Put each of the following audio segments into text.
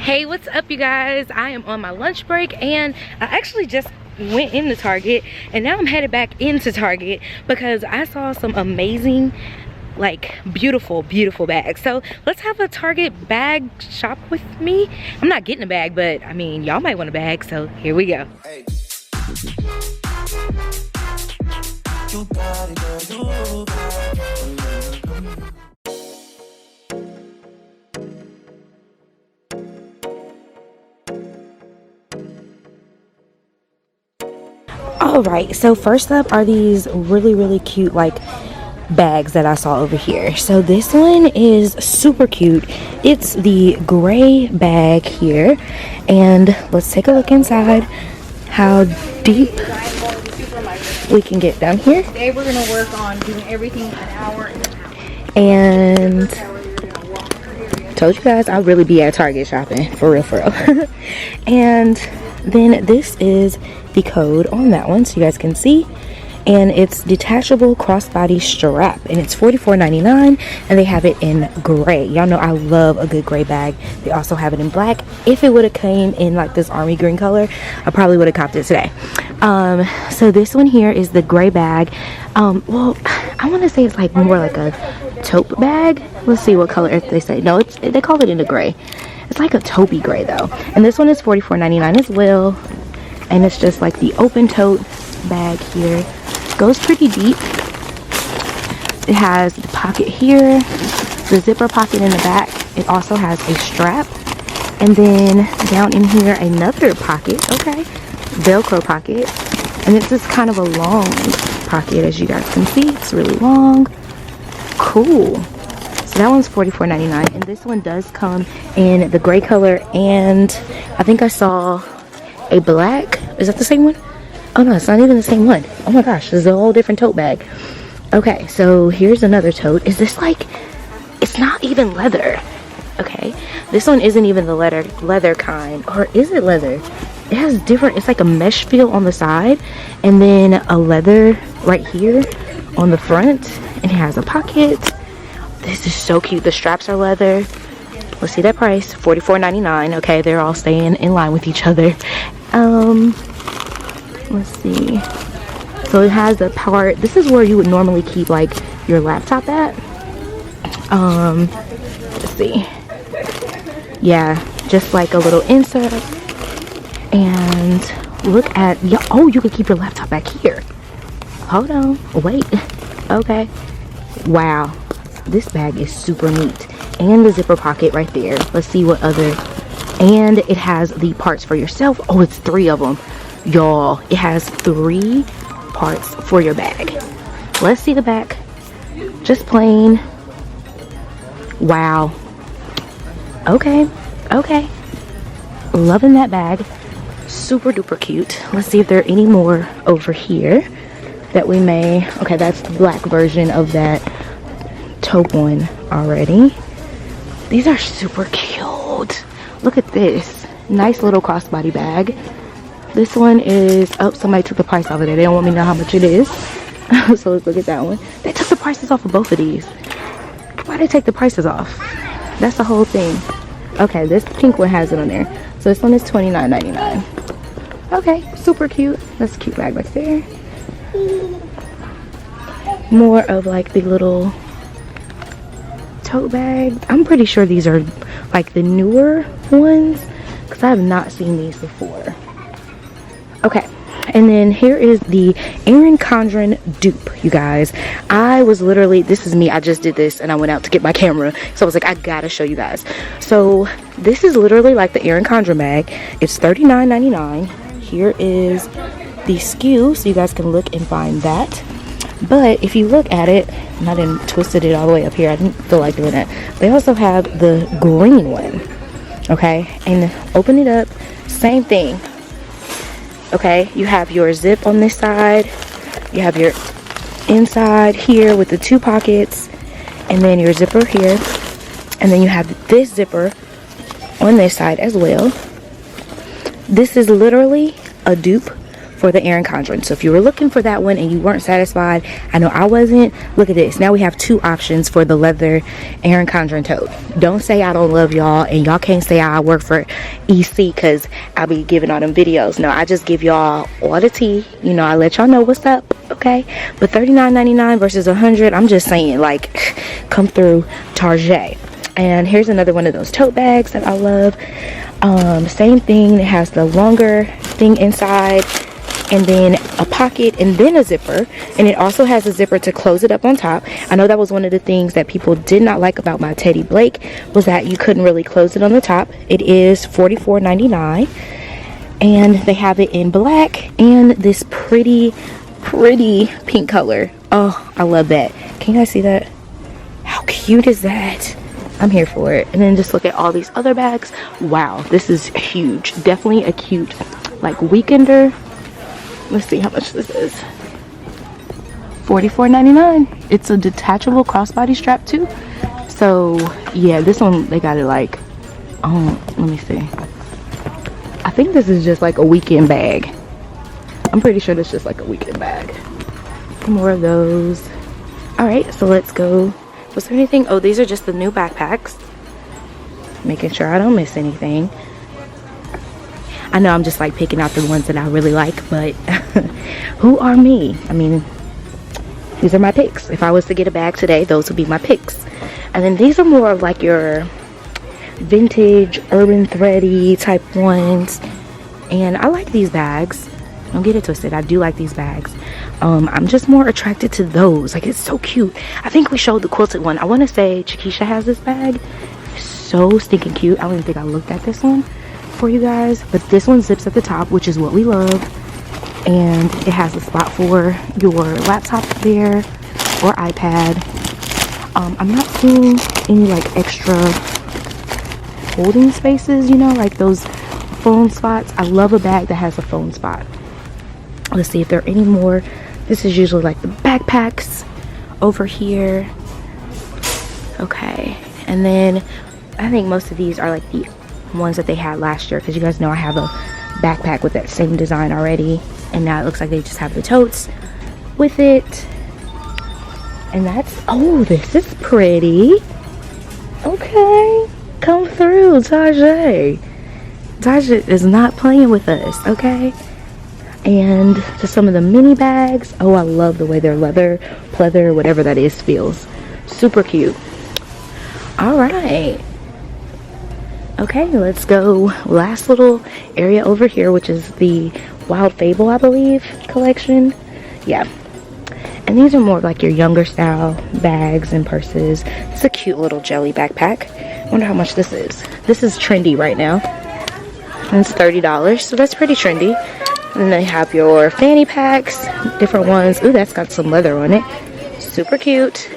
Hey, what's up, you guys? I am on my lunch break and I actually just went into Target and now I'm headed back into Target because I saw some amazing, like, beautiful bags. So let's have a Target bag shop with me. I'm not getting a bag, but I mean, y'all might want a bag, so here we go. Hey. Alright, so first up are these really cute, like, bags that I saw over here. So this one is super cute. It's the gray bag here, and let's take a look inside how deep we can get down here. Today we're going to work on doing everything an hour and told you guys I'll really be at Target shopping for real. And then this is the code on that one, so you guys can see, and it's detachable crossbody strap, and it's $44.99, and they have it in gray. Y'all know I love a good gray bag. They also have it in black. If it would have came in like this army green color, I probably would have copped it today. So this one here is the gray bag. Well, I want to say it's like more like a taupe bag. Let's see what color they say. No, they call it in the gray. It's like a taupey gray though, and this one is $44.99 as well. And it's just like the open tote bag here. Goes pretty deep. It has the pocket here, the zipper pocket in the back. It also has a strap, and then down in here another pocket. Okay, Velcro pocket, and it's just kind of a long pocket, as you guys can see. It's really long. Cool. So that one's $44.99, and this one does come in the gray color, and I think I saw a black. Is that the same one? Oh no, it's not even the same one. Oh my gosh, this is a whole different tote bag. Okay, so here's another tote. Is this like, it's not even leather. Okay, this one isn't even the leather kind, or is it leather? It has different, it's like a mesh feel on the side, and then a leather right here on the front, and it has a pocket. This is so cute. The straps are leather. Let's see that price, $44.99. Okay, they're all staying in line with each other. Let's see. So it has the part, this is where you would normally keep like your laptop at. Let's see. Yeah, just like a little insert. And look at, yeah, oh, you could keep your laptop back here. Hold on, wait. Okay. Wow, this bag is super neat. And the zipper pocket right there. Let's see what other, and it has the parts for yourself. Oh, it's 3 of them, y'all. It has 3 parts for your bag. Let's see the back. Just plain. Wow. Okay, loving that bag. Super duper cute. Let's see if there are any more over here that we may, okay, that's the black version of that taupe one already. These are super cute. Look at this. Nice little crossbody bag. This one is, oh, somebody took the price off of there. They don't want me to know how much it is. So let's look at that one. They took the prices off of both of these. Why'd they take the prices off? That's the whole thing. Okay, this pink one has it on there. So this one is $29.99. Okay, super cute. That's a cute bag right there. More of like the little tote bag. I'm pretty sure these are like the newer ones because I have not seen these before. Okay, and then here is the Erin Condren dupe, you guys. I was literally, this is me, I just did this and I went out to get my camera, so I was like, I gotta show you guys. So this is literally like the Erin Condren bag. It's $39.99. Here is the SKU, so you guys can look and find that. But if you look at it, and I didn't twisted it all the way up here, I didn't feel like doing that. They also have the green one, okay? And open it up, same thing. Okay, you have your zip on this side, you have your inside here with the 2 pockets, and then your zipper here, and then you have this zipper on this side as well. This is literally a dupe for the Erin Condren. So if you were looking for that one and you weren't satisfied, I know I wasn't, look at this. Now we have 2 options for the leather Erin Condren tote. Don't say I don't love y'all, and y'all can't say I work for EC because I'll be giving all them videos. No, I just give y'all all the tea. You know, I let y'all know what's up, okay? But $39.99 versus $100, I'm just saying, like, come through Target. And here's another one of those tote bags that I love. Same thing, it has the longer thing inside, and then a pocket, and then a zipper, and it also has a zipper to close it up on top. I know that was one of the things that people did not like about my Teddy Blake, was that you couldn't really close it on the top. It is $44.99, and they have it in black and this pretty pink color. Oh, I love that. Can you guys see that? How cute is that? I'm here for it. And then just look at all these other bags. Wow, this is huge. Definitely a cute, like, weekender. Let's see how much this is. $44.99. It's a detachable crossbody strap too. So yeah, this one they got it like, let me see. I think this is just like a weekend bag. I'm pretty sure it's just like a weekend bag. More of those. All right, so let's go. Was there anything? Oh, these are just the new backpacks. Making sure I don't miss anything. I know I'm just like picking out the ones that I really like, but who are me? I mean, these are my picks. If I was to get a bag today, those would be my picks. And then these are more of like your vintage, urban thready type ones. And I like these bags. Don't get it twisted. I do like these bags. I'm just more attracted to those. Like, it's so cute. I think we showed the quilted one. I want to say Chiquisha has this bag. So stinking cute. I don't even think I looked at this one for you guys, but this one zips at the top, which is what we love, and it has a spot for your laptop there or iPad. I'm not seeing any like extra holding spaces, you know, like those phone spots. I love a bag that has a phone spot. Let's see if there are any more. This is usually like the backpacks over here. Okay, and then I think most of these are like the ones that they had last year, because you guys know I have a backpack with that same design already, and now it looks like they just have the totes with it. And that's, oh, this is pretty. Okay, come through, Tajay. Tajay is not playing with us, okay? And just some of the mini bags. Oh, I love the way their leather, pleather, whatever that is, feels. Super cute. All right. Okay, let's go. Last little area over here, which is the Wild Fable, I believe, collection. Yeah. And these are more like your younger style bags and purses. It's a cute little jelly backpack. I wonder how much this is. This is trendy right now. And it's $30, so that's pretty trendy. And they have your fanny packs, different ones. Ooh, that's got some leather on it. Super cute.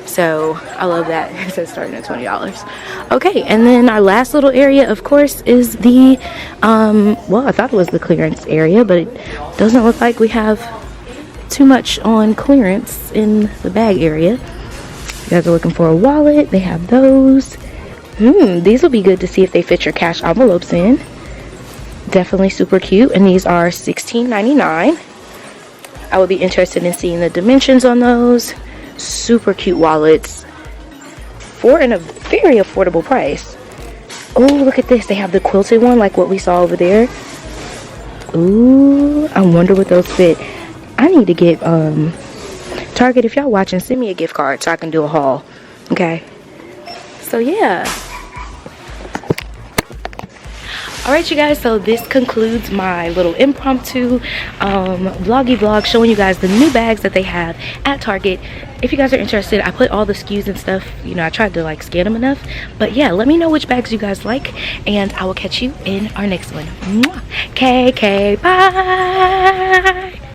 So I love that. It says starting at $20. Okay, and then our last little area, of course, is the well, I thought it was the clearance area, but it doesn't look like we have too much on clearance in the bag area. You guys are looking for a wallet. They have those. These will be good to see if they fit your cash envelopes in. Definitely super cute, and these are $16.99. I would be interested in seeing the dimensions on those. Super cute wallets for a very affordable price. Oh, look at this. They have the quilted one like what we saw over there. Ooh, I wonder what those fit. I need to get Target, if y'all watching, send me a gift card so I can do a haul. Okay, so yeah. Alright, you guys, so this concludes my little impromptu vloggy vlog showing you guys the new bags that they have at Target. If you guys are interested, I put all the SKUs and stuff, you know, I tried to like scan them enough. But yeah, let me know which bags you guys like, and I will catch you in our next one. Mwah. KK, bye!